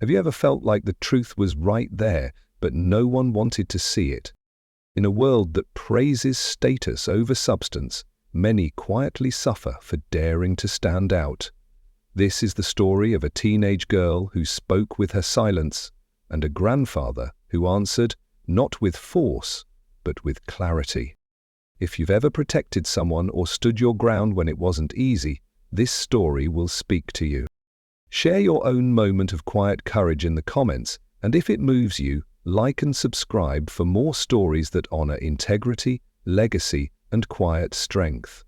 Have you ever felt like the truth was right there, but no one wanted to see it? In a world that praises status over substance, many quietly suffer for daring to stand out. This is the story of a teenage girl who spoke with her silence, and a grandfather who answered not with force, but with clarity. If you've ever protected someone or stood your ground when it wasn't easy, this story will speak to you. Share your own moment of quiet courage in the comments, and if it moves you, like and subscribe for more stories that honor integrity, legacy, and quiet strength.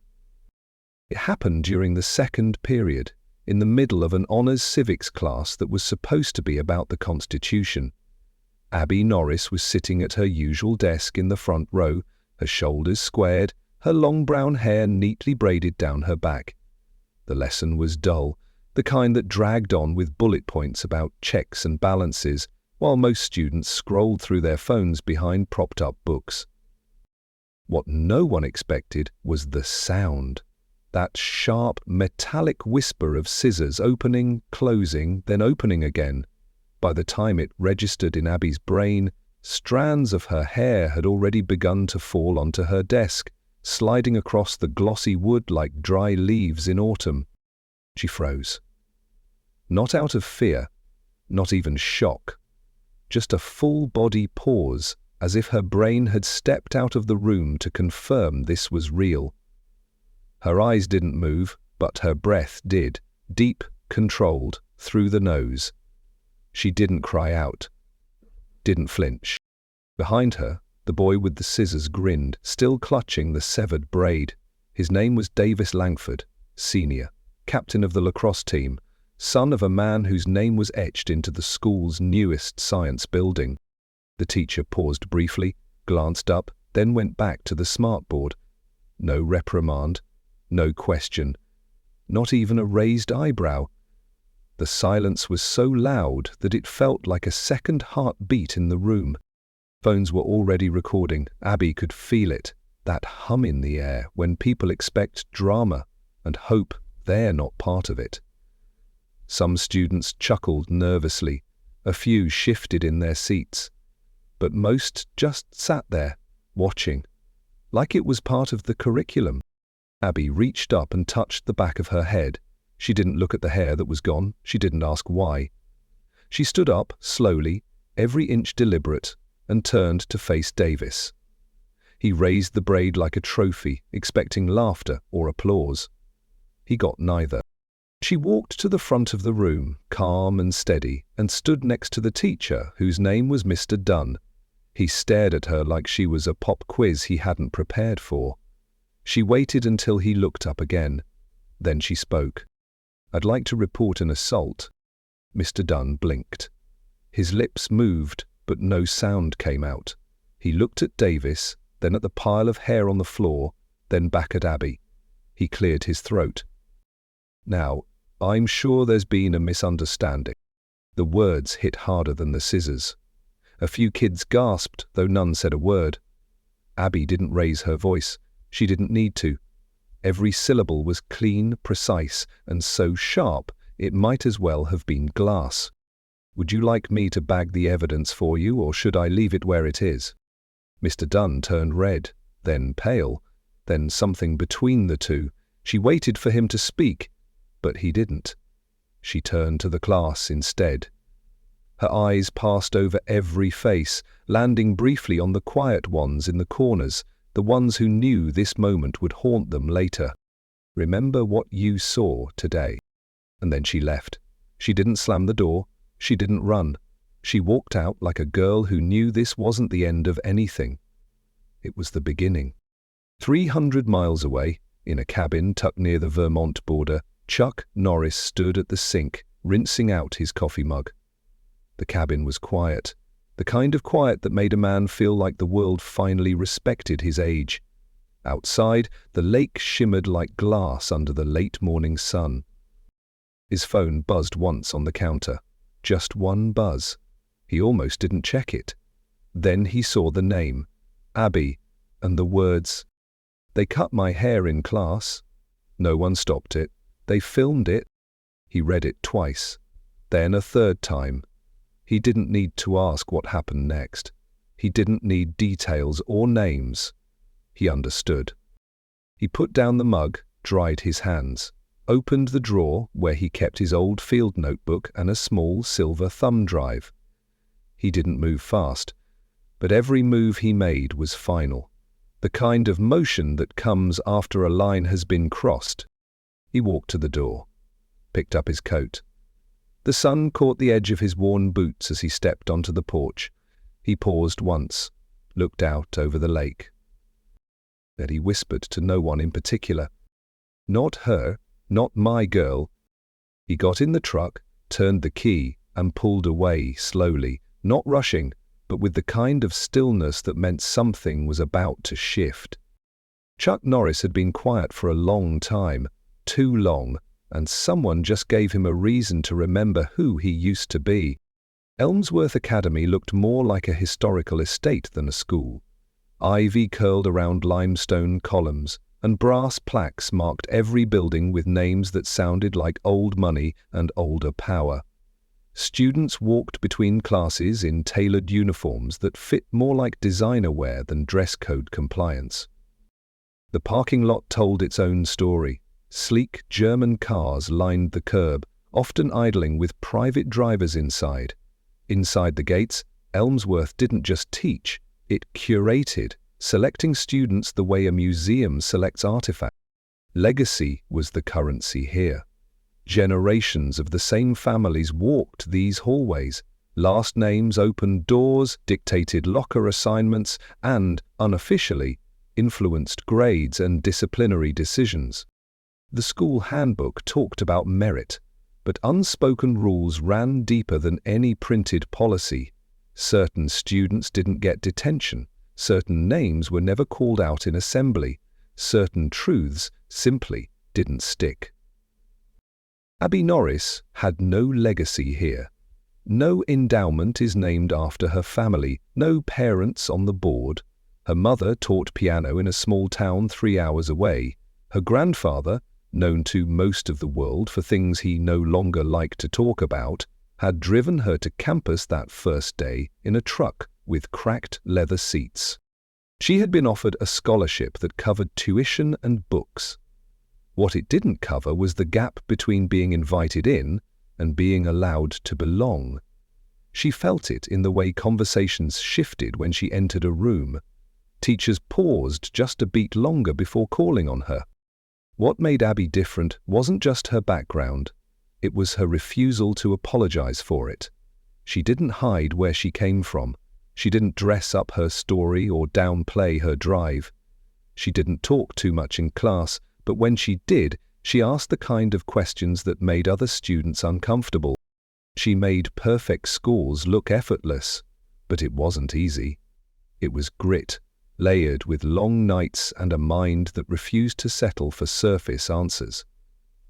It happened during the second period, in the middle of an honors civics class that was supposed to be about the Constitution. Abby Norris was sitting at her usual desk in the front row, her shoulders squared, her long brown hair neatly braided down her back. The lesson was dull, the kind that dragged on with bullet points about checks and balances, while most students scrolled through their phones behind propped-up books. What no one expected was the sound. That sharp, metallic whisper of scissors opening, closing, then opening again. By the time it registered in Abby's brain, strands of her hair had already begun to fall onto her desk, sliding across the glossy wood like dry leaves in autumn. She froze. Not out of fear, not even shock. Just a full-body pause, as if her brain had stepped out of the room to confirm this was real. Her eyes didn't move, but her breath did, deep, controlled, through the nose. She didn't cry out, didn't flinch. Behind her, the boy with the scissors grinned, still clutching the severed braid. His name was Davis Langford, Senior, captain of the lacrosse team, son of a man whose name was etched into the school's newest science building. The teacher paused briefly, glanced up, then went back to the smartboard. No reprimand, no question, not even a raised eyebrow. The silence was so loud that it felt like a second heartbeat in the room. Phones were already recording. Abby could feel it, that hum in the air when people expect drama and hope they're not part of it. Some students chuckled nervously, a few shifted in their seats, but most just sat there, watching, like it was part of the curriculum. Abby reached up and touched the back of her head. She didn't look at the hair that was gone. She didn't ask why. She stood up, slowly, every inch deliberate, and turned to face Davis. He raised the braid like a trophy, expecting laughter or applause. He got neither. She walked to the front of the room, calm and steady, and stood next to the teacher, whose name was Mr. Dunn. He stared at her like she was a pop quiz he hadn't prepared for. She waited until he looked up again. Then she spoke. "I'd like to report an assault." Mr. Dunn blinked. His lips moved, but no sound came out. He looked at Davis, then at the pile of hair on the floor, then back at Abby. He cleared his throat. "Now, I'm sure there's been a misunderstanding." The words hit harder than the scissors. A few kids gasped, though none said a word. Abby didn't raise her voice. She didn't need to. Every syllable was clean, precise, and so sharp it might as well have been glass. "Would you like me to bag the evidence for you, or should I leave it where it is?" Mr. Dunn turned red, then pale, then something between the two. She waited for him to speak, but he didn't. She turned to the class instead. Her eyes passed over every face, landing briefly on the quiet ones in the corners, the ones who knew this moment would haunt them later. "Remember what you saw today." And then she left. She didn't slam the door. She didn't run. She walked out like a girl who knew this wasn't the end of anything. It was the beginning. 300 miles away, in a cabin tucked near the Vermont border, Chuck Norris stood at the sink, rinsing out his coffee mug. The cabin was quiet, the kind of quiet that made a man feel like the world finally respected his age. Outside, the lake shimmered like glass under the late morning sun. His phone buzzed once on the counter. Just one buzz. He almost didn't check it. Then he saw the name, Abby, and the words, "They cut my hair in class." No one stopped it. They filmed it. He read it twice, then a third time, He didn't need to ask what happened next. He didn't need details or names. He understood. He put down the mug, dried his hands, opened the drawer where he kept his old field notebook and a small silver thumb drive. He didn't move fast, but every move he made was final, the kind of motion that comes after a line has been crossed. He walked to the door, picked up his coat. The sun caught the edge of his worn boots as he stepped onto the porch. He paused once, looked out over the lake. Then he whispered to no one in particular. Not her, not my girl. He got in the truck, turned the key, and pulled away slowly, not rushing, but with the kind of stillness that meant something was about to shift. Chuck Norris had been quiet for a long time, too long, and someone just gave him a reason to remember who he used to be. Elmsworth Academy looked more like a historical estate than a school. Ivy curled around limestone columns, and brass plaques marked every building with names that sounded like old money and older power. Students walked between classes in tailored uniforms that fit more like designer wear than dress code compliance. The parking lot told its own story. Sleek German cars lined the curb, often idling with private drivers inside. Inside the gates, Elmsworth didn't just teach, it curated, selecting students the way a museum selects artifacts. Legacy was the currency here. Generations of the same families walked these hallways. Last names opened doors, dictated locker assignments, and, unofficially, influenced grades and disciplinary decisions. The school handbook talked about merit, but unspoken rules ran deeper than any printed policy. Certain students didn't get detention, certain names were never called out in assembly, certain truths simply didn't stick. Abby Norris had no legacy here. No endowment is named after her family, no parents on the board. Her mother taught piano in a small town 3 hours away. Her grandfather, known to most of the world for things he no longer liked to talk about, had driven her to campus that first day in a truck with cracked leather seats. She had been offered a scholarship that covered tuition and books. What it didn't cover was the gap between being invited in and being allowed to belong. She felt it in the way conversations shifted when she entered a room. Teachers paused just a beat longer before calling on her. What made Abby different wasn't just her background, it was her refusal to apologize for it. She didn't hide where she came from. She didn't dress up her story or downplay her drive. She didn't talk too much in class, but when she did, she asked the kind of questions that made other students uncomfortable. She made perfect scores look effortless, but it wasn't easy. It was grit, layered with long nights and a mind that refused to settle for surface answers.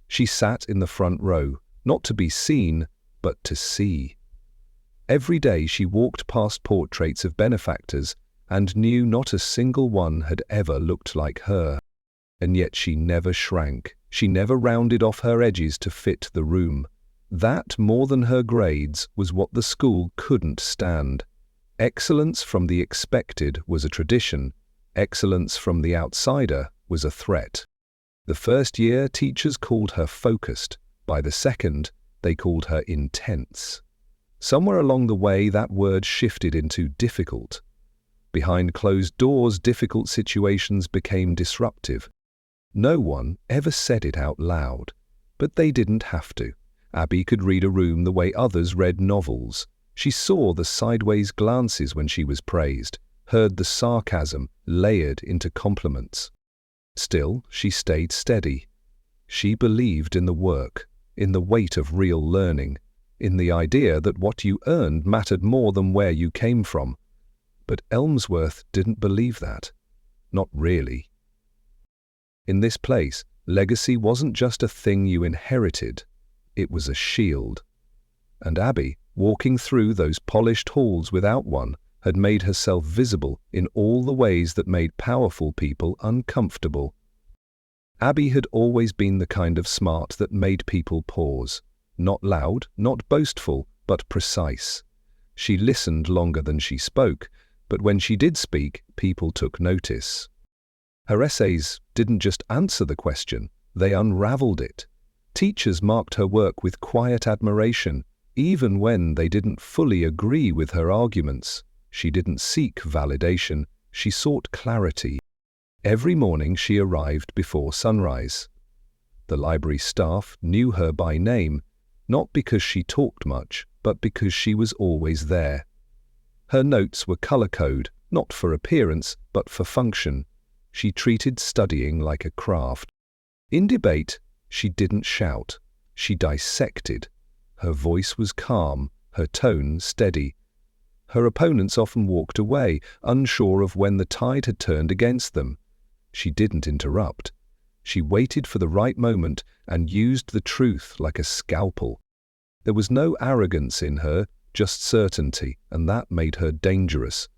She sat in the front row, not to be seen, but to see. Every day she walked past portraits of benefactors and knew not a single one had ever looked like her. And yet she never shrank, she never rounded off her edges to fit the room. That, more than her grades, was what the school couldn't stand. Excellence from the expected was a tradition. Excellence from the outsider was a threat. The first year, teachers called her focused. By the second, they called her intense. Somewhere along the way, that word shifted into difficult. Behind closed doors, difficult situations became disruptive. No one ever said it out loud, but they didn't have to. Abby could read a room the way others read novels. She saw the sideways glances when she was praised, heard the sarcasm layered into compliments. Still, she stayed steady. She believed in the work, in the weight of real learning, in the idea that what you earned mattered more than where you came from. But Elmsworth didn't believe that. Not really. In this place, legacy wasn't just a thing you inherited, it was a shield. And Abby, walking through those polished halls without one, had made herself visible in all the ways that made powerful people uncomfortable. Abby had always been the kind of smart that made people pause. Not loud, not boastful, but precise. She listened longer than she spoke, but when she did speak, people took notice. Her essays didn't just answer the question, they unraveled it. Teachers marked her work with quiet admiration, even when they didn't fully agree with her arguments. She didn't seek validation, she sought clarity. Every morning she arrived before sunrise. The library staff knew her by name, not because she talked much, but because she was always there. Her notes were color code, not for appearance, but for function. She treated studying like a craft. In debate, she didn't shout. She dissected. Her voice was calm, her tone steady. Her opponents often walked away, unsure of when the tide had turned against them. She didn't interrupt. She waited for the right moment and used the truth like a scalpel. There was no arrogance in her, just certainty, and that made her dangerous.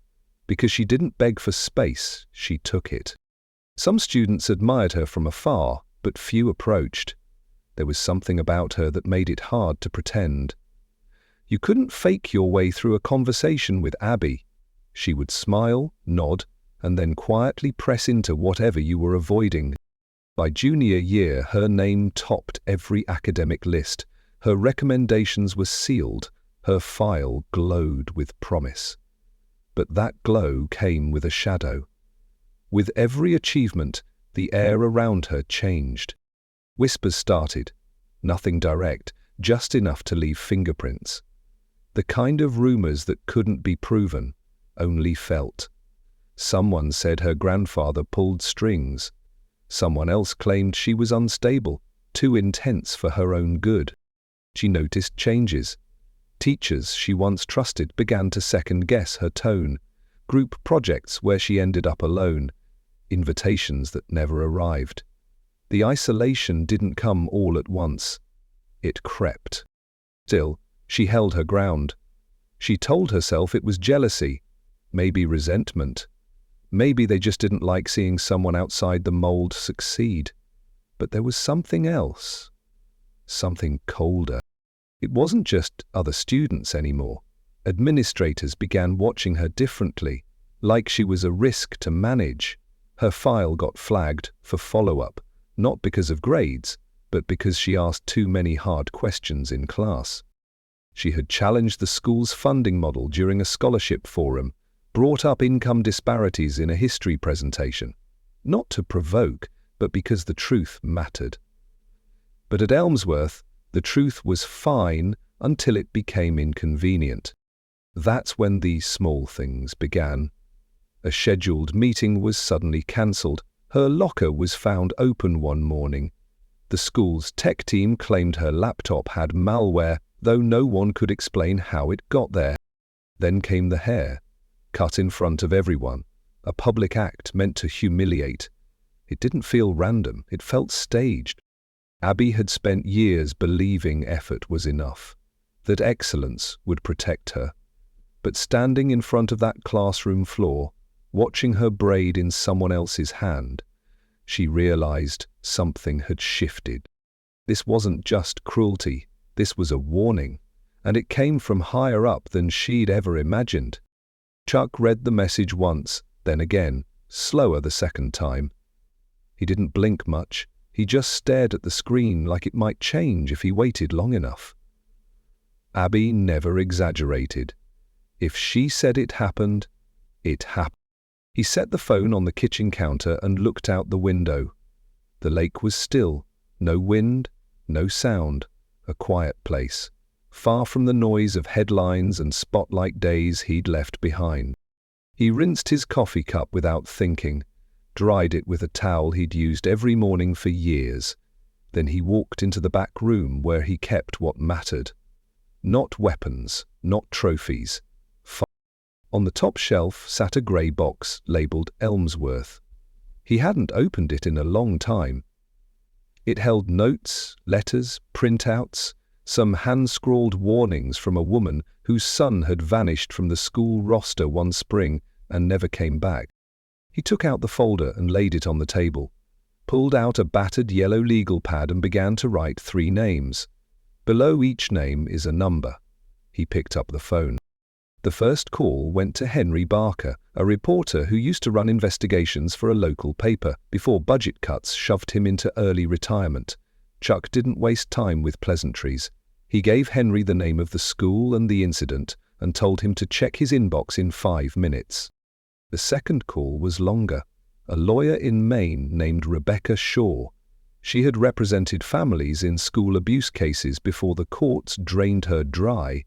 Because she didn't beg for space, she took it. Some students admired her from afar, but few approached. There was something about her that made it hard to pretend. You couldn't fake your way through a conversation with Abby. She would smile, nod, and then quietly press into whatever you were avoiding. By junior year, her name topped every academic list. Her recommendations were sealed. Her file glowed with promise. But that glow came with a shadow. With every achievement, the air around her changed. Whispers started. Nothing direct, just enough to leave fingerprints. The kind of rumors that couldn't be proven, only felt. Someone said her grandfather pulled strings. Someone else claimed she was unstable, too intense for her own good. She noticed changes. Teachers she once trusted began to second-guess her tone. Group projects where she ended up alone. Invitations that never arrived. The isolation didn't come all at once. It crept. Still, she held her ground. She told herself it was jealousy, maybe resentment. Maybe they just didn't like seeing someone outside the mold succeed. But there was something else. Something colder. It wasn't just other students anymore. Administrators began watching her differently, like she was a risk to manage. Her file got flagged for follow-up, not because of grades, but because she asked too many hard questions in class. She had challenged the school's funding model during a scholarship forum, brought up income disparities in a history presentation, not to provoke, but because the truth mattered. But at Elmsworth, the truth was fine until it became inconvenient. That's when the small things began. A scheduled meeting was suddenly cancelled. Her locker was found open one morning. The school's tech team claimed her laptop had malware, though no one could explain how it got there. Then came the hair, cut in front of everyone, a public act meant to humiliate. It didn't feel random, it felt staged. Abby had spent years believing effort was enough, that excellence would protect her. But standing in front of that classroom floor, watching her braid in someone else's hand, she realized something had shifted. This wasn't just cruelty, this was a warning, and it came from higher up than she'd ever imagined. Chuck read the message once, then again, slower the second time. He didn't blink much, he just stared at the screen like it might change if he waited long enough. Abby never exaggerated. If she said it happened, it happened. He set the phone on the kitchen counter and looked out the window. The lake was still, no wind, no sound, a quiet place, far from the noise of headlines and spotlight days he'd left behind. He rinsed his coffee cup without thinking, dried it with a towel he'd used every morning for years. Then he walked into the back room where he kept what mattered. Not weapons, not trophies. On the top shelf sat a grey box labelled Elmsworth. He hadn't opened it in a long time. It held notes, letters, printouts, some hand-scrawled warnings from a woman whose son had vanished from the school roster one spring and never came back. He took out the folder and laid it on the table, pulled out a battered yellow legal pad and began to write 3 names. Below each name is a number. He picked up the phone. The first call went to Henry Barker, a reporter who used to run investigations for a local paper before budget cuts shoved him into early retirement. Chuck didn't waste time with pleasantries. He gave Henry the name of the school and the incident and told him to check his inbox in 5 minutes. The second call was longer. A lawyer in Maine named Rebecca Shaw. She had represented families in school abuse cases before the courts drained her dry.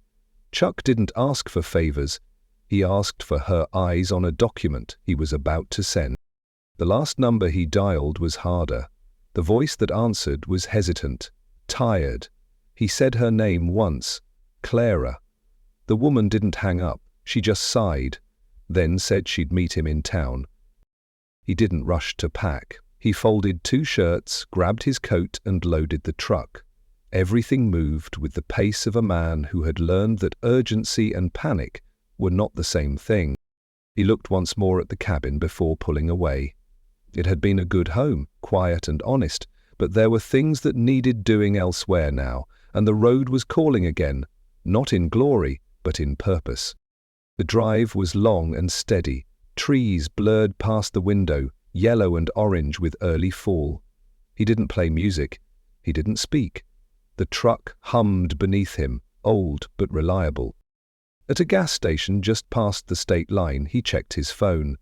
Chuck didn't ask for favors. He asked for her eyes on a document he was about to send. The last number he dialed was harder. The voice that answered was hesitant, tired. He said her name once, Clara. The woman didn't hang up. She just sighed, then said she'd meet him in town. He didn't rush to pack. He folded 2 shirts, grabbed his coat, and loaded the truck. Everything moved with the pace of a man who had learned that urgency and panic were not the same thing. He looked once more at the cabin before pulling away. It had been a good home, quiet and honest, but there were things that needed doing elsewhere now, and the road was calling again, not in glory, but in purpose. The drive was long and steady. Trees blurred past the window, yellow and orange with early fall. He didn't play music. He didn't speak. The truck hummed beneath him, old but reliable. At a gas station just past the state line, he checked his phone.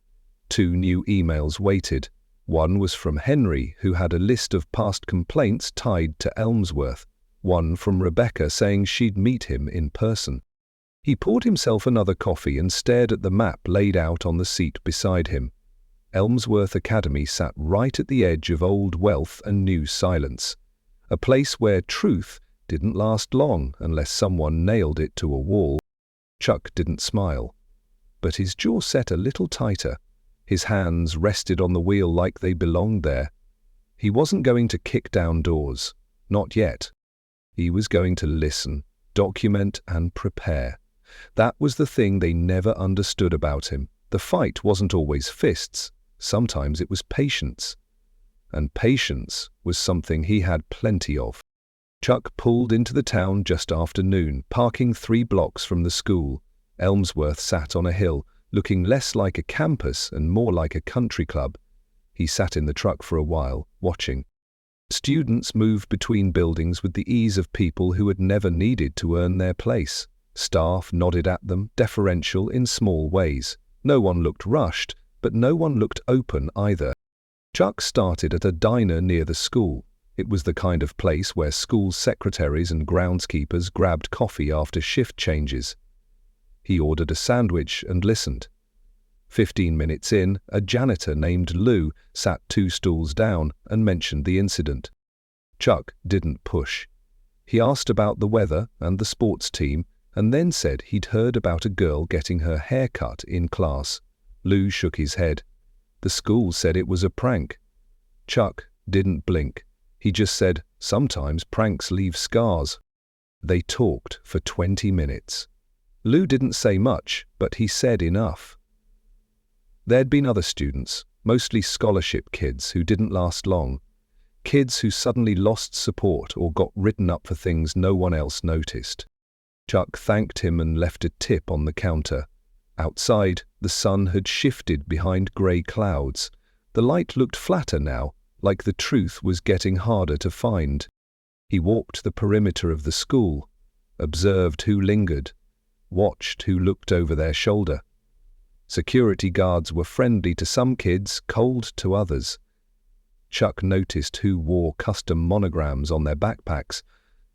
2 new emails waited. One was from Henry, who had a list of past complaints tied to Elmsworth. One from Rebecca saying she'd meet him in person. He poured himself another coffee and stared at the map laid out on the seat beside him. Elmsworth Academy sat right at the edge of old wealth and new silence. A place where truth didn't last long unless someone nailed it to a wall. Chuck didn't smile, but his jaw set a little tighter. His hands rested on the wheel like they belonged there. He wasn't going to kick down doors. Not yet. He was going to listen, document, and prepare. That was the thing they never understood about him. The fight wasn't always fists. Sometimes it was patience. And patience was something he had plenty of. Chuck pulled into the town just after noon, parking 3 blocks from the school. Elmsworth sat on a hill, looking less like a campus and more like a country club. He sat in the truck for a while, watching. Students moved between buildings with the ease of people who had never needed to earn their place. Staff nodded at them, deferential in small ways. No one looked rushed, but no one looked open either. Chuck started at a diner near the school. It was the kind of place where school secretaries and groundskeepers grabbed coffee after shift changes. He ordered a sandwich and listened. 15 minutes in, a janitor named Lou sat 2 stools down and mentioned the incident. Chuck didn't push. He asked about the weather and the sports team, and then said he'd heard about a girl getting her hair cut in class. Lou shook his head. The school said it was a prank. Chuck didn't blink. He just said, sometimes pranks leave scars. They talked for 20 minutes. Lou didn't say much, but he said enough. There'd been other students, mostly scholarship kids who didn't last long. Kids who suddenly lost support or got written up for things no one else noticed. Chuck thanked him and left a tip on the counter. Outside, the sun had shifted behind grey clouds. The light looked flatter now, like the truth was getting harder to find. He walked the perimeter of the school, observed who lingered, watched who looked over their shoulder. Security guards were friendly to some kids, cold to others. Chuck noticed who wore custom monograms on their backpacks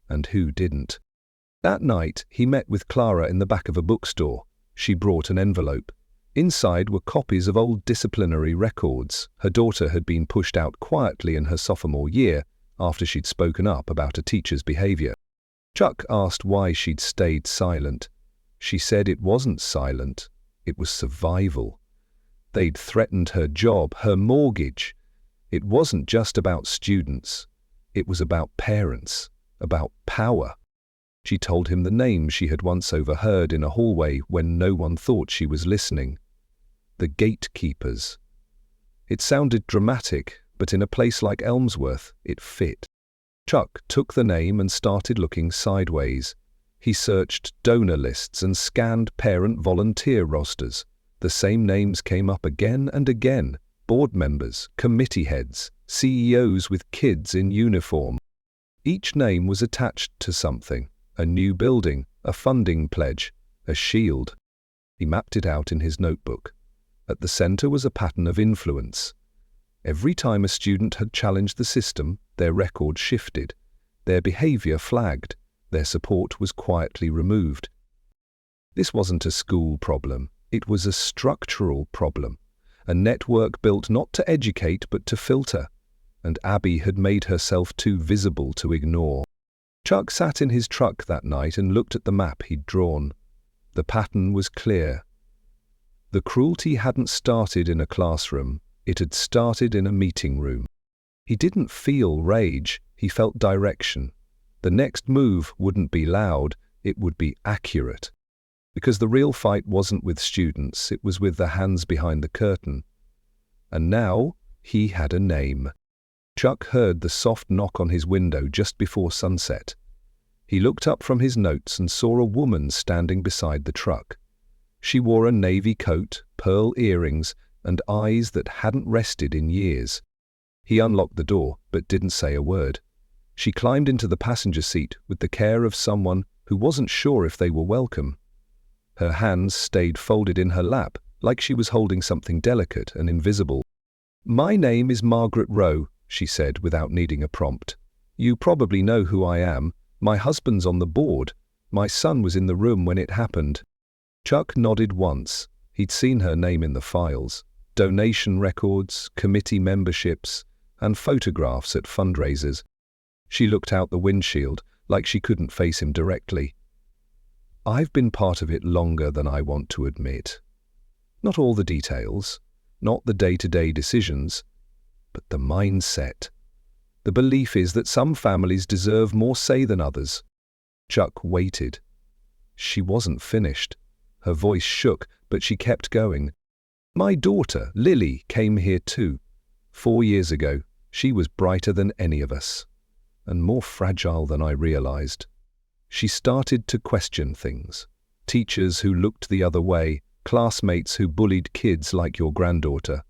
and who didn't. That night, he met with Clara in the back of a bookstore. She brought an envelope. Inside were copies of old disciplinary records. Her daughter had been pushed out quietly in her sophomore year after she'd spoken up about a teacher's behavior. Chuck asked why she'd stayed silent. She said it wasn't silent, it was survival. They'd threatened her job, her mortgage. It wasn't just about students. It was about parents, about power. She told him the names she had once overheard in a hallway when no one thought she was listening. The gatekeepers. It sounded dramatic, but in a place like Elmsworth, it fit. Chuck took the name and started looking sideways. He searched donor lists and scanned parent volunteer rosters. The same names came up again and again: board members, committee heads, CEOs with kids in uniform. Each name was attached to something: a new building, a funding pledge, a shield. He mapped it out in his notebook. At the center was a pattern of influence. Every time a student had challenged the system, their record shifted. Their behavior flagged. Their support was quietly removed. This wasn't a school problem. It was a structural problem. A network built not to educate but to filter. And Abby had made herself too visible to ignore. Chuck sat in his truck that night and looked at the map he'd drawn. The pattern was clear. The cruelty hadn't started in a classroom. It had started in a meeting room. He didn't feel rage. He felt direction. The next move wouldn't be loud. It would be accurate. Because the real fight wasn't with students. It was with the hands behind the curtain. And now he had a name. Chuck heard the soft knock on his window just before sunset. He looked up from his notes and saw a woman standing beside the truck. She wore a navy coat, pearl earrings, and eyes that hadn't rested in years. He unlocked the door, but didn't say a word. She climbed into the passenger seat with the care of someone who wasn't sure if they were welcome. Her hands stayed folded in her lap, like she was holding something delicate and invisible. "My name is Margaret Rowe," she said without needing a prompt. "You probably know who I am. My husband's on the board. My son was in the room when it happened." Chuck nodded once. He'd seen her name in the files: donation records, committee memberships, and photographs at fundraisers. She looked out the windshield, like she couldn't face him directly. "I've been part of it longer than I want to admit. Not all the details, not the day-to-day decisions, but the mindset. The belief is that some families deserve more say than others." Chuck waited. She wasn't finished. Her voice shook, but she kept going. "My daughter, Lily, came here too. 4 years ago. She was brighter than any of us, and more fragile than I realized. She started to question things. Teachers who looked the other way, classmates who bullied kids like your granddaughter.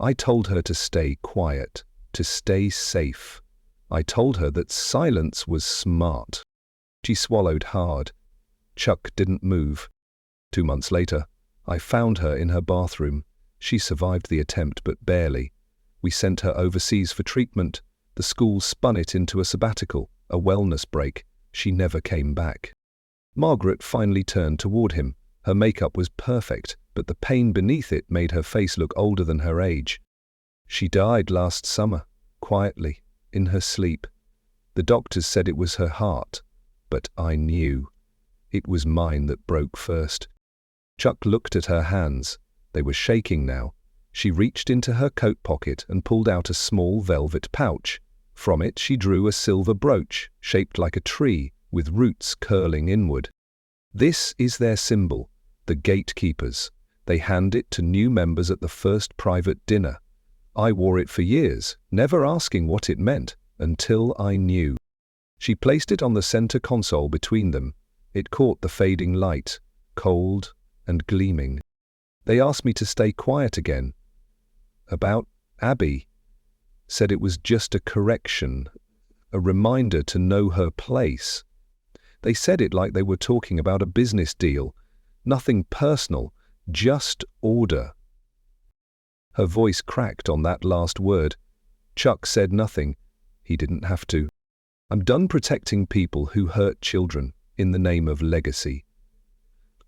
I told her to stay quiet, to stay safe. I told her that silence was smart." She swallowed hard. Chuck didn't move. 2 months later, I found her in her bathroom. She survived the attempt, but barely. We sent her overseas for treatment. The school spun it into a sabbatical, a wellness break. She never came back. Margaret finally turned toward him. Her makeup was perfect, but the pain beneath it made her face look older than her age. "She died last summer, quietly, in her sleep. The doctors said it was her heart, but I knew. It was mine that broke first." Chuck looked at her hands. They were shaking now. She reached into her coat pocket and pulled out a small velvet pouch. From it she drew a silver brooch, shaped like a tree, with roots curling inward. "This is their symbol, the gatekeepers. They hand it to new members at the first private dinner. I wore it for years, never asking what it meant, until I knew." She placed it on the center console between them. It caught the fading light, cold and gleaming. "They asked me to stay quiet again. About Abby. Said it was just a correction, a reminder to know her place. They said it like they were talking about a business deal. Nothing personal, just order." Her voice cracked on that last word. Chuck said nothing. He didn't have to. "I'm done protecting people who hurt children in the name of legacy.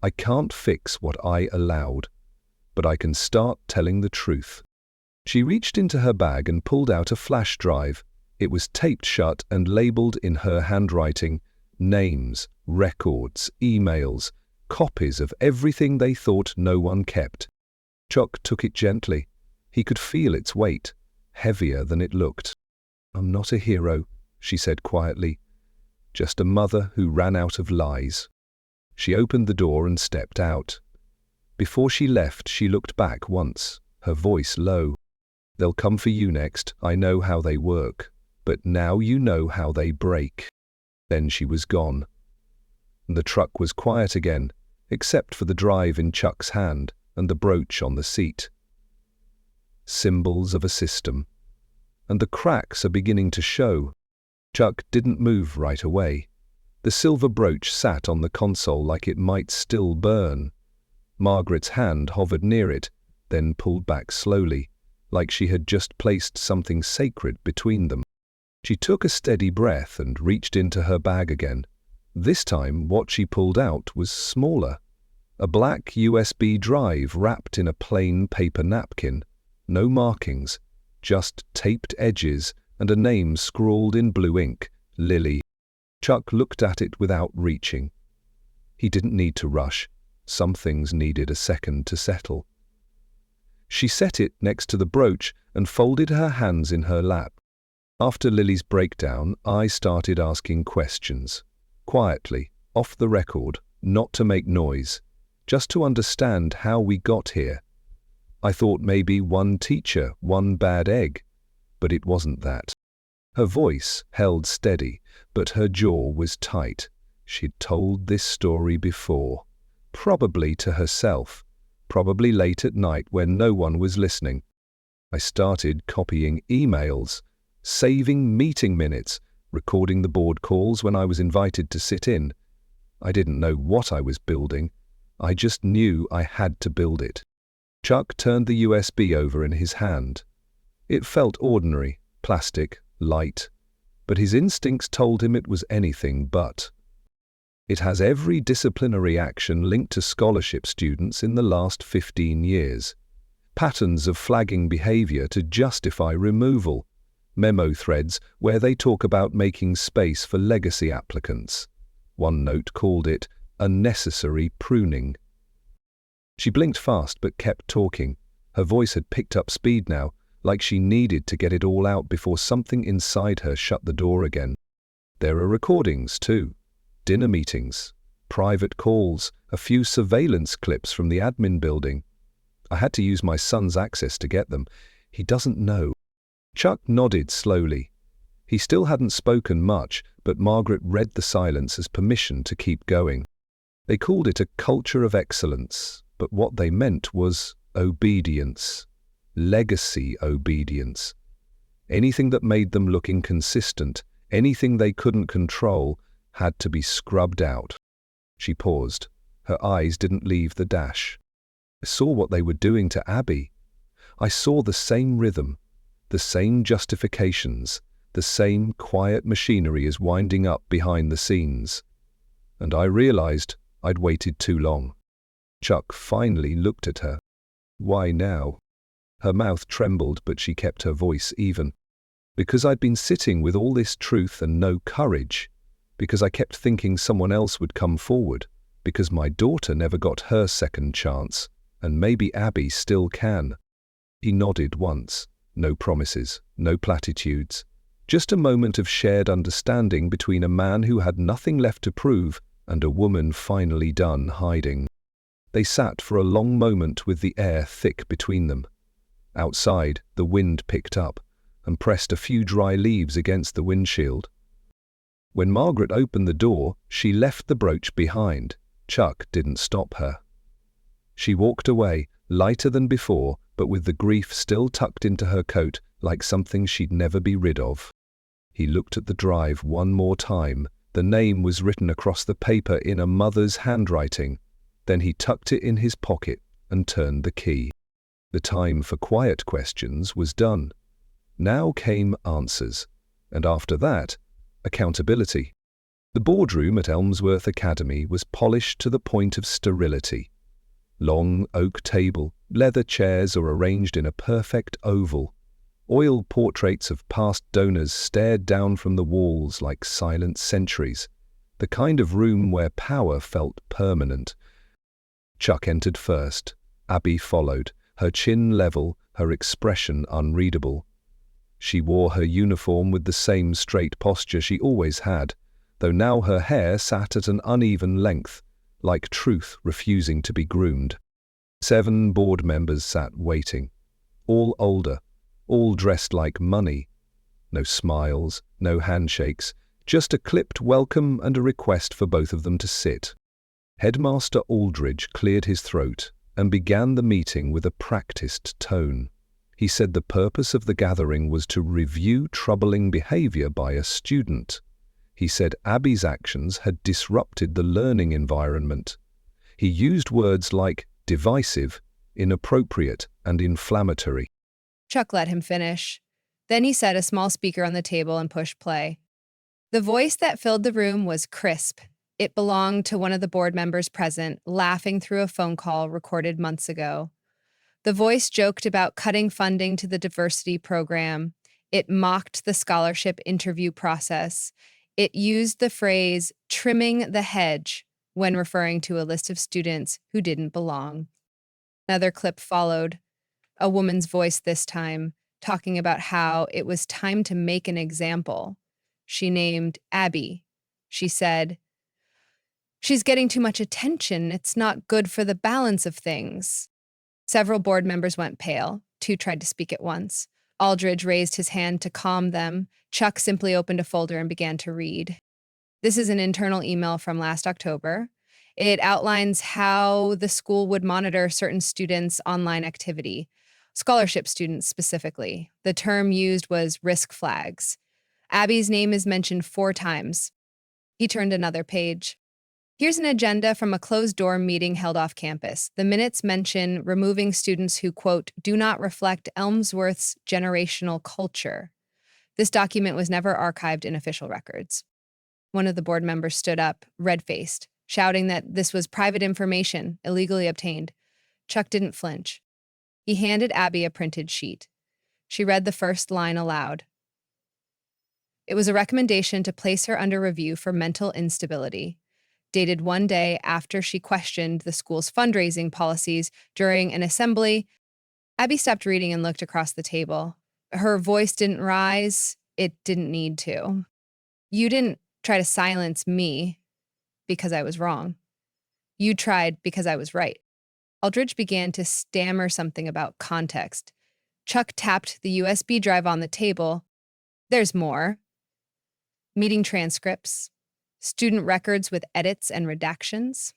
I can't fix what I allowed, but I can start telling the truth." She reached into her bag and pulled out a flash drive. It was taped shut and labeled in her handwriting: names, records, emails, copies of everything they thought no one kept. Chuck took it gently. He could feel its weight, heavier than it looked. "I'm not a hero," she said quietly. "Just a mother who ran out of lies." She opened the door and stepped out. Before she left, she looked back once, her voice low. "They'll come for you next. I know how they work. But now you know how they break." Then she was gone. and the truck was quiet again, except for the drive in Chuck's hand and the brooch on the seat. Symbols of a system. And the cracks are beginning to show. Chuck didn't move right away. The silver brooch sat on the console like it might still burn. Margaret's hand hovered near it, then pulled back slowly, like she had just placed something sacred between them. She took a steady breath and reached into her bag again. This time, what she pulled out was smaller. A black USB drive wrapped in a plain paper napkin. No markings, just taped edges and a name scrawled in blue ink, Lily. Chuck looked at it without reaching. He didn't need to rush. Some things needed a second to settle. She set it next to the brooch and folded her hands in her lap. After Lily's breakdown, I started asking questions. Quietly, off the record, not to make noise, just to understand how we got here. I thought maybe one teacher, one bad egg, but it wasn't that. Her voice held steady, but her jaw was tight. She'd told this story before, probably to herself, probably late at night when no one was listening. I started copying emails, saving meeting minutes, recording the board calls when I was invited to sit in. I didn't know what I was building. I just knew I had to build it. Chuck turned the USB over in his hand. It felt ordinary, plastic, light, but his instincts told him it was anything but. It has every disciplinary action linked to scholarship students in the last 15 years. Patterns of flagging behavior to justify removal. Memo threads where they talk about making space for legacy applicants. One note called it unnecessary pruning. She blinked fast but kept talking. Her voice had picked up speed now, like she needed to get it all out before something inside her shut the door again. There are recordings too. Dinner meetings, private calls, a few surveillance clips from the admin building. I had to use my son's access to get them. He doesn't know. Chuck nodded slowly. He still hadn't spoken much, but Margaret read the silence as permission to keep going. They called it a culture of excellence, but what they meant was obedience, legacy obedience. Anything that made them look inconsistent, anything they couldn't control, had to be scrubbed out. She paused. Her eyes didn't leave the dash. I saw what they were doing to Abby. I saw the same rhythm, the same justifications, the same quiet machinery as winding up behind the scenes. And I realized I'd waited too long. Chuck finally looked at her. Why now? Her mouth trembled, but she kept her voice even. Because I'd been sitting with all this truth and no courage. Because I kept thinking someone else would come forward. Because my daughter never got her second chance, and maybe Abby still can. He nodded once. No promises, no platitudes. Just a moment of shared understanding between a man who had nothing left to prove and a woman finally done hiding. They sat for a long moment with the air thick between them. Outside, the wind picked up and pressed a few dry leaves against the windshield. When Margaret opened the door, she left the brooch behind. Chuck didn't stop her. She walked away, lighter than before, but with the grief still tucked into her coat like something she'd never be rid of. He looked at the drive one more time. The name was written across the paper in a mother's handwriting. Then he tucked it in his pocket and turned the key. The time for quiet questions was done. Now came answers, and after that, accountability. The boardroom at Elmsworth Academy was polished to the point of sterility. Long oak table, leather chairs are arranged in a perfect oval. Oil portraits of past donors stared down from the walls like silent sentries, the kind of room where power felt permanent. Chuck entered first. Abby followed, her chin level, her expression unreadable. She wore her uniform with the same straight posture she always had, though now her hair sat at an uneven length, like truth refusing to be groomed. 7 board members sat waiting, all older, all dressed like money. No smiles, no handshakes, Just a clipped welcome and a request for both of them to sit. Headmaster Aldridge cleared his throat and began the meeting with a practiced tone. He said the purpose of the gathering was to review troubling behavior by a student. He said Abby's actions had disrupted the learning environment. He used words like divisive, inappropriate, and inflammatory. Chuck let him finish. Then he set a small speaker on the table and pushed play. The voice that filled the room was crisp. It belonged to one of the board members present, laughing through a phone call recorded months ago. The voice joked about cutting funding to the diversity program. It mocked the scholarship interview process. It used the phrase trimming the hedge when referring to a list of students who didn't belong. Another clip followed, a woman's voice this time, talking about how it was time to make an example. She named Abby. She said, "She's getting too much attention. It's not good for the balance of things." Several board members went pale. Two tried to speak at once. Aldridge raised his hand to calm them. Chuck simply opened a folder and began to read. This is an internal email from last October. It outlines how the school would monitor certain students' online activity, scholarship students specifically. The term used was risk flags. Abby's name is mentioned 4 times. He turned another page. Here's an agenda from a closed-door meeting held off campus. The minutes mention removing students who, quote, do not reflect Elmsworth's generational culture. This document was never archived in official records. One of the board members stood up, red-faced, shouting that this was private information, illegally obtained. Chuck didn't flinch. He handed Abby a printed sheet. She read the first line aloud. It was a recommendation to place her under review for mental instability, dated 1 day after she questioned the school's fundraising policies during an assembly. Abby stopped reading and looked across the table. Her voice didn't rise. It didn't need to. You didn't try to silence me because I was wrong. You tried because I was right. Aldridge began to stammer something about context. Chuck tapped the USB drive on the table. There's more. Meeting transcripts, student records with edits and redactions,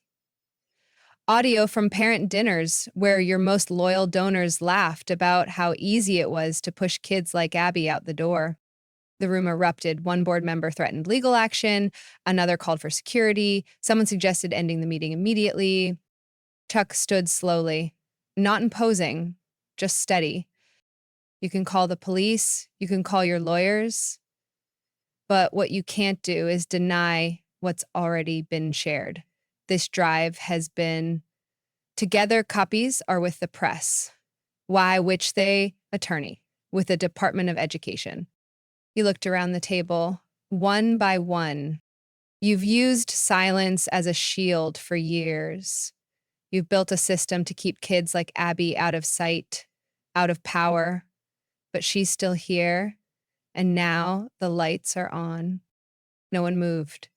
audio from parent dinners where your most loyal donors laughed about how easy it was to push kids like Abby out the door. The room erupted. One board member threatened legal action, another called for security, someone suggested ending the meeting immediately. Chuck stood slowly, not imposing, just steady. You can call the police, you can call your lawyers, but what you can't do is deny what's already been shared. This drive has been together. Copies are with the press. Why, which they, attorney, with the Department of Education. He looked around the table, one by one. You've used silence as a shield for years. You've built a system to keep kids like Abby out of sight, out of power, but she's still here. And now the lights are on. No one moved.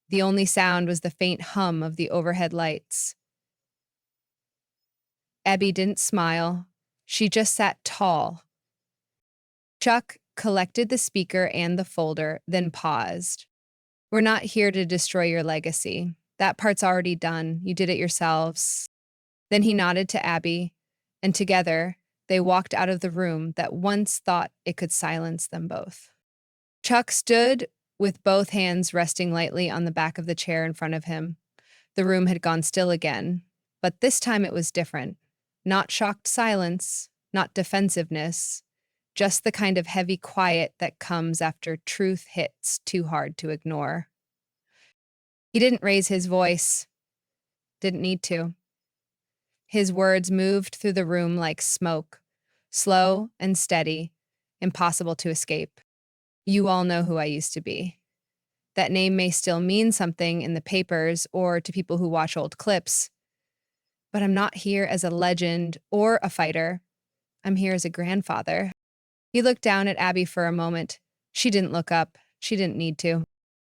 The only sound was the faint hum of the overhead lights. Abby didn't smile. She just sat tall. Chuck collected the speaker and the folder, then paused. We're not here to destroy your legacy. That part's already done. You did it yourselves. Then he nodded to Abby, and together, they walked out of the room that once thought it could silence them both. Chuck stood with both hands resting lightly on the back of the chair in front of him. The room had gone still again, but this time it was different. Not shocked silence, not defensiveness, just the kind of heavy quiet that comes after truth hits too hard to ignore. He didn't raise his voice. Didn't need to. His words moved through the room like smoke, slow and steady, impossible to escape. You all know who I used to be. That name may still mean something in the papers or to people who watch old clips, but I'm not here as a legend or a fighter. I'm here as a grandfather. He looked down at Abby for a moment. She didn't look up. She didn't need to.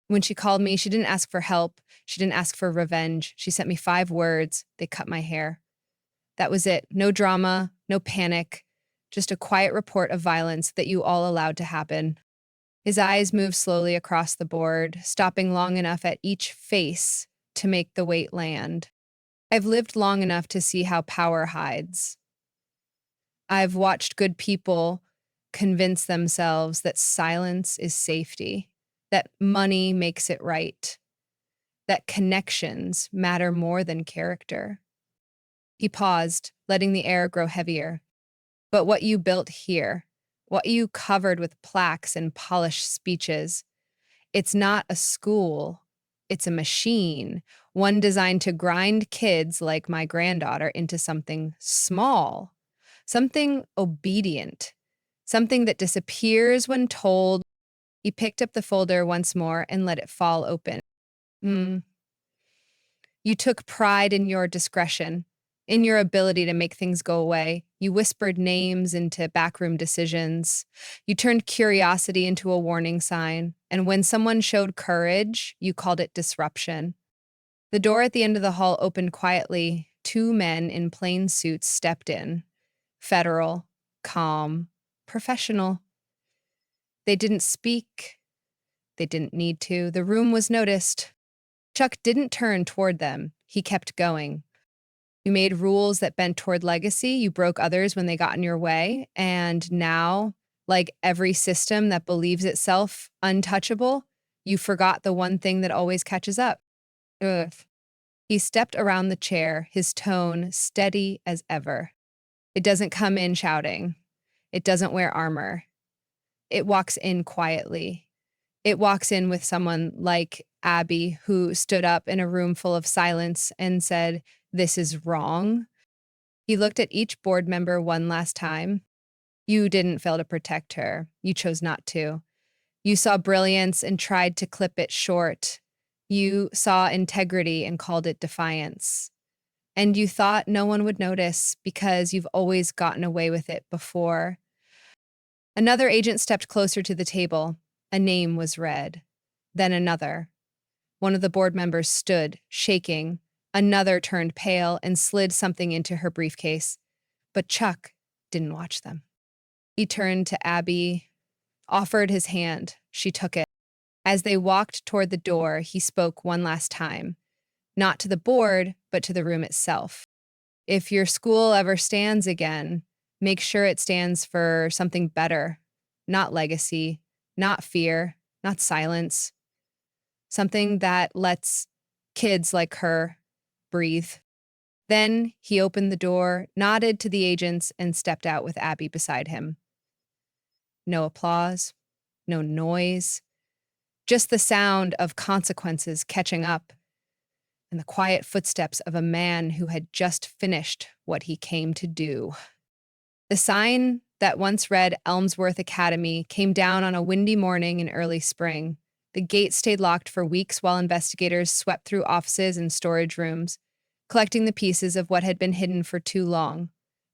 When she called me, she didn't ask for help. She didn't ask for revenge. She sent me 5 words. They cut my hair. That was it. No drama, no panic, just a quiet report of violence that you all allowed to happen. His eyes moved slowly across the board, stopping long enough at each face to make the weight land. I've lived long enough to see how power hides. I've watched good people convince themselves that silence is safety, that money makes it right, that connections matter more than character. He paused, letting the air grow heavier. But what you built here, what you covered with plaques and polished speeches, it's not a school, it's a machine, one designed to grind kids like my granddaughter into something small, something obedient, something that disappears when told. He picked up the folder once more and let it fall open. Mm. You took pride in your discretion, in your ability to make things go away. You whispered names into backroom decisions. You turned curiosity into a warning sign. And when someone showed courage, you called it disruption. The door at the end of the hall opened quietly. Two men in plain suits stepped in. Federal, calm, professional. They didn't speak. They didn't need to. The room was noticed. Chuck didn't turn toward them. He kept going. You made rules that bent toward legacy. You broke others when they got in your way. And now, like every system that believes itself untouchable, you forgot the one thing that always catches up. Ugh. He stepped around the chair, his tone steady as ever. It doesn't come in shouting. It doesn't wear armor. It walks in quietly. It walks in with someone like Abby, who stood up in a room full of silence and said, "This is wrong." He looked at each board member one last time. You didn't fail to protect her. You chose not to. You saw brilliance and tried to clip it short. You saw integrity and called it defiance. And you thought no one would notice because you've always gotten away with it before. Another agent stepped closer to the table. A name was read. Then another. One of the board members stood, shaking. Another turned pale and slid something into her briefcase. But Chuck didn't watch them. He turned to Abby, offered his hand. She took it. As they walked toward the door, he spoke one last time. Not to the board, but to the room itself. If your school ever stands again, make sure it stands for something better. Not legacy, not fear, not silence. Something that lets kids like her breathe. Then he opened the door, nodded to the agents, and stepped out with Abby beside him. No applause, no noise, just the sound of consequences catching up and the quiet footsteps of a man who had just finished what he came to do. The sign that once read Elmsworth Academy came down on a windy morning in early spring. The gate stayed locked for weeks while investigators swept through offices and storage rooms, collecting the pieces of what had been hidden for too long.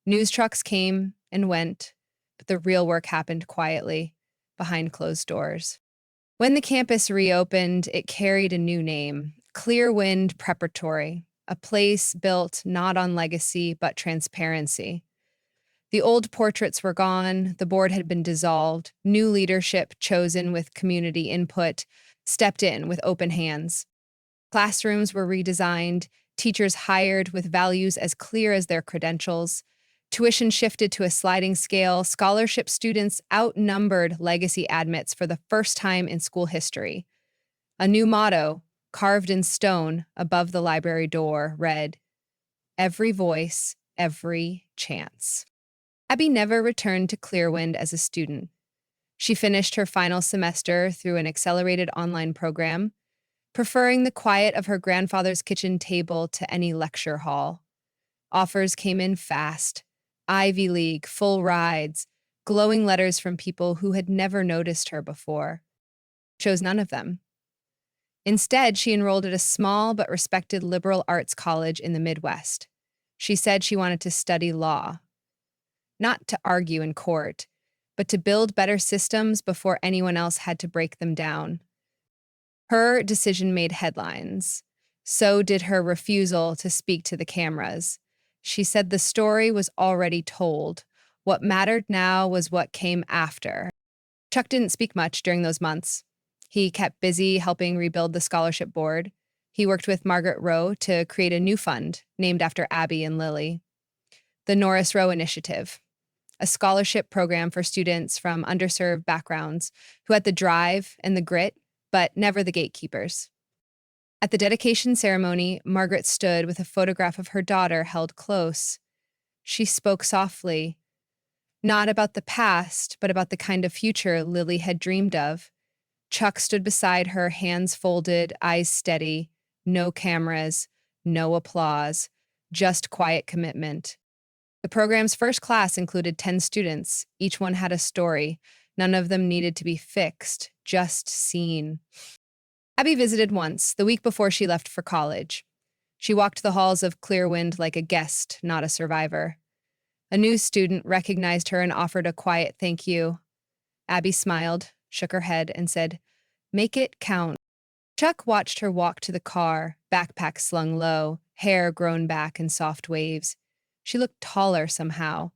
News trucks came and went, but the real work happened quietly, behind closed doors. When the campus reopened, it carried a new name, Clearwind Preparatory, a place built not on legacy but transparency. The old portraits were gone, the board had been dissolved, new leadership chosen with community input stepped in with open hands. Classrooms were redesigned, teachers hired with values as clear as their credentials. Tuition shifted to a sliding scale, scholarship students outnumbered legacy admits for the first time in school history. A new motto, carved in stone above the library door, read, "Every voice, every chance." Abby never returned to Clearwind as a student. She finished her final semester through an accelerated online program, preferring the quiet of her grandfather's kitchen table to any lecture hall. Offers came in fast, Ivy League, full rides, glowing letters from people who had never noticed her before. Chose none of them. Instead, she enrolled at a small but respected liberal arts college in the Midwest. She said she wanted to study law. Not to argue in court, but to build better systems before anyone else had to break them down. Her decision made headlines. So did her refusal to speak to the cameras. She said the story was already told. What mattered now was what came after. Chuck didn't speak much during those months. He kept busy helping rebuild the scholarship board. He worked with Margaret Rowe to create a new fund named after Abby and Lily, the Norris Rowe Initiative, a scholarship program for students from underserved backgrounds who had the drive and the grit, but never the gatekeepers. At the dedication ceremony, Margaret stood with a photograph of her daughter held close. She spoke softly, not about the past, but about the kind of future Lily had dreamed of. Chuck stood beside her, hands folded, eyes steady, no cameras, no applause, just quiet commitment. The program's first class included 10 students. Each one had a story. None of them needed to be fixed, just seen. Abby visited once, the week before she left for college. She walked the halls of Clearwind like a guest, not a survivor. A new student recognized her and offered a quiet thank you. Abby smiled, shook her head, and said, "Make it count." Chuck watched her walk to the car, backpack slung low, hair grown back in soft waves. She looked taller somehow.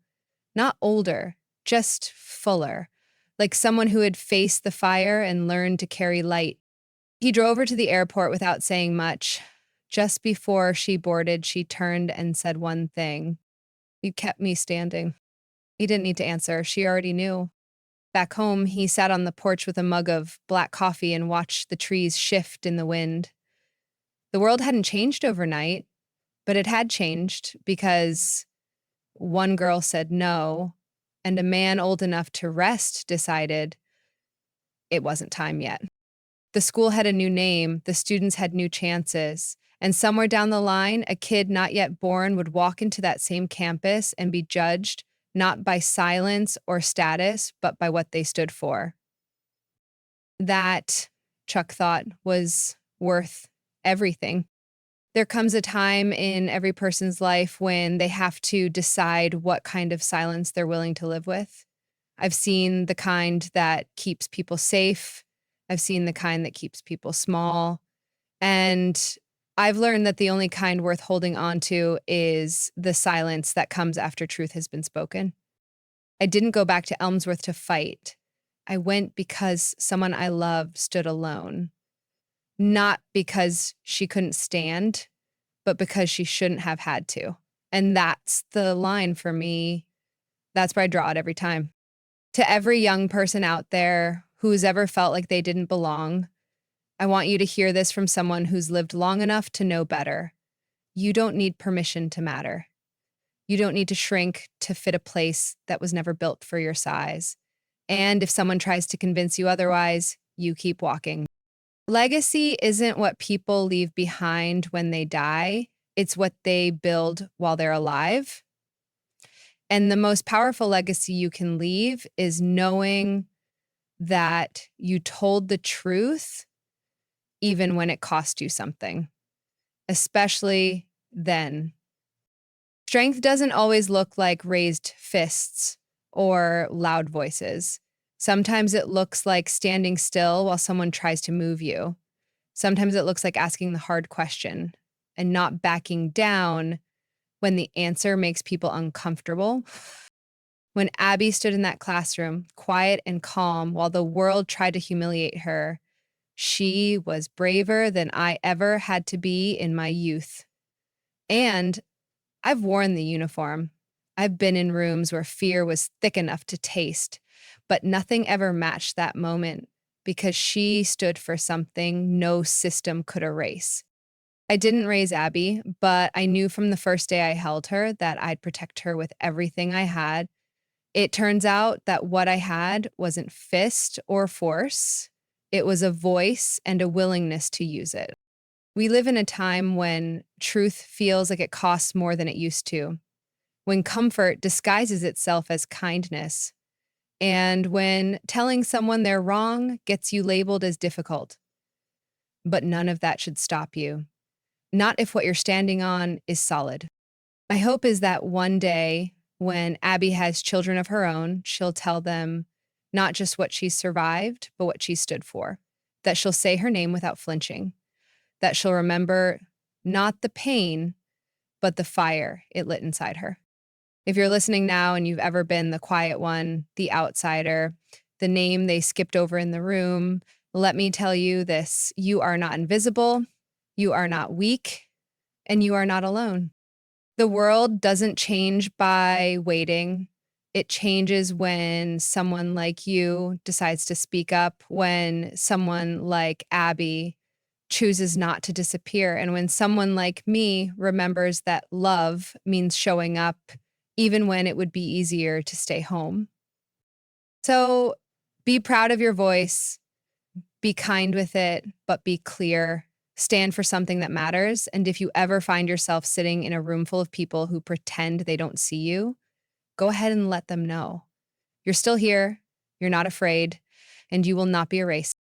Not older, just fuller, like someone who had faced the fire and learned to carry light. He drove her to the airport without saying much. Just before she boarded, she turned and said one thing. "You kept me standing." He didn't need to answer. She already knew. Back home, he sat on the porch with a mug of black coffee and watched the trees shift in the wind. The world hadn't changed overnight, but it had changed because one girl said no, and a man old enough to rest decided it wasn't time yet. The school had a new name, the students had new chances, and somewhere down the line, a kid not yet born would walk into that same campus and be judged not by silence or status, but by what they stood for. That, Chuck thought, was worth everything. There comes a time in every person's life when they have to decide what kind of silence they're willing to live with. I've seen the kind that keeps people safe. I've seen the kind that keeps people small. And I've learned that the only kind worth holding on to is the silence that comes after truth has been spoken. I didn't go back to Elmsworth to fight. I went because someone I loved stood alone. Not because she couldn't stand, but because she shouldn't have had to. And that's the line for me. That's where I draw it every time. To every young person out there who's ever felt like they didn't belong, I want you to hear this from someone who's lived long enough to know better. You don't need permission to matter. You don't need to shrink to fit a place that was never built for your size. And if someone tries to convince you otherwise, you keep walking. Legacy isn't what people leave behind when they die. It's what they build while they're alive. And the most powerful legacy you can leave is knowing that you told the truth even when it cost you something, especially then. Strength doesn't always look like raised fists or loud voices. Sometimes it looks like standing still while someone tries to move you. Sometimes it looks like asking the hard question and not backing down when the answer makes people uncomfortable. When Abby stood in that classroom, quiet and calm, while the world tried to humiliate her, she was braver than I ever had to be in my youth. And I've worn the uniform. I've been in rooms where fear was thick enough to taste, but nothing ever matched that moment because she stood for something no system could erase. I didn't raise Abby, but I knew from the first day I held her that I'd protect her with everything I had. It turns out that what I had wasn't fist or force. It was a voice and a willingness to use it. We live in a time when truth feels like it costs more than it used to, when comfort disguises itself as kindness, and when telling someone they're wrong gets you labeled as difficult. But none of that should stop you. Not if what you're standing on is solid. My hope is that one day, when Abby has children of her own, she'll tell them not just what she's survived, but what she stood for. That she'll say her name without flinching. That she'll remember not the pain, but the fire it lit inside her. If you're listening now and you've ever been the quiet one, the outsider, the name they skipped over in the room, let me tell you this: you are not invisible, you are not weak, and you are not alone. The world doesn't change by waiting. It changes when someone like you decides to speak up, when someone like Abby chooses not to disappear, and when someone like me remembers that love means showing up even when it would be easier to stay home. So be proud of your voice, be kind with it, but be clear. Stand for something that matters. And if you ever find yourself sitting in a room full of people who pretend they don't see you, go ahead and let them know. You're still here, you're not afraid, and you will not be erased.